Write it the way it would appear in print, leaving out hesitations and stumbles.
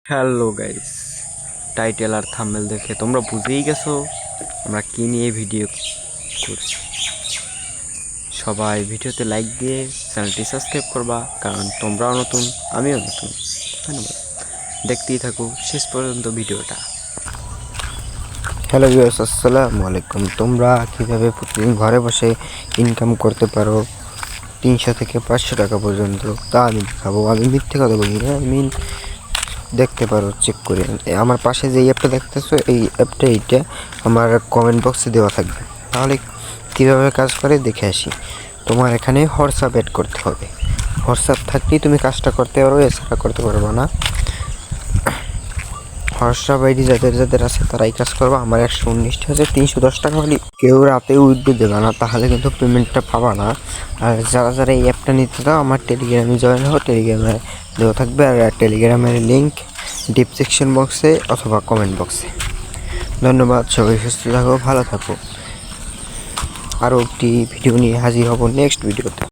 Hello guys, title আর thumbnail দেখে তোমরা বুঝেই গেছো আমরা কি নিয়ে ভিডিও করছি। সবাই ভিডিওতে লাইক দিয়ে চ্যানেলটি সাবস্ক্রাইব করবা, কারণ তোমরাও নতুন, আমিও নতুন। ধন্যবাদ, দেখতেই থাকো শেষ পর্যন্ত ভিডিওটা। হ্যালো ভিউয়ার্স, আসসালামু আলাইকুম। তোমরা কীভাবে প্রতিদিন ঘরে বসে ইনকাম করতে পারো 300 থেকে 500 টাকা পর্যন্ত, তা আমি দেখাবো। আমি মিথ্যে কথা বলি না, আমি দেখতে পারো চেক করে। আমার পাশে যে অ্যাপটা দেখতেছো, এই অ্যাপটা এইটা আমার কমেন্ট বক্সে দেওয়া থাকবে। তাহলে কীভাবে কাজ করে দেখে আসি। তোমার এখানে হোয়াটসঅ্যাপ অ্যাড করতে হবে। হোয়াটসঅ্যাপ থাকলেই তুমি কাজটা করতে পারো, এছাড়া করতে পারবো না। হোয়াটসঅ্যাপ আইডি যাদের আছে তারাই কাজ করবে। আমার 119টা আছে, 310 টাকা হলে কেউ রাতে উইথড্র দেবে না, তাহলে কিন্তু পেমেন্টটা পাবা না। আর যারা এই অ্যাপটা নিতে দাও, আমার টেলিগ্রামে জয়েন হও, টেলিগ্রামে দেওয়া থাকবে। আর টেলিগ্রামের লিঙ্ক ডিসক্রিপশন বক্সে অথবা কমেন্ট বক্সে। ধন্যবাদ, সবাই সুস্থ থাকো, ভালো থাকো। আরও একটি ভিডিও নিয়ে হাজির হব নেক্সট ভিডিওতে।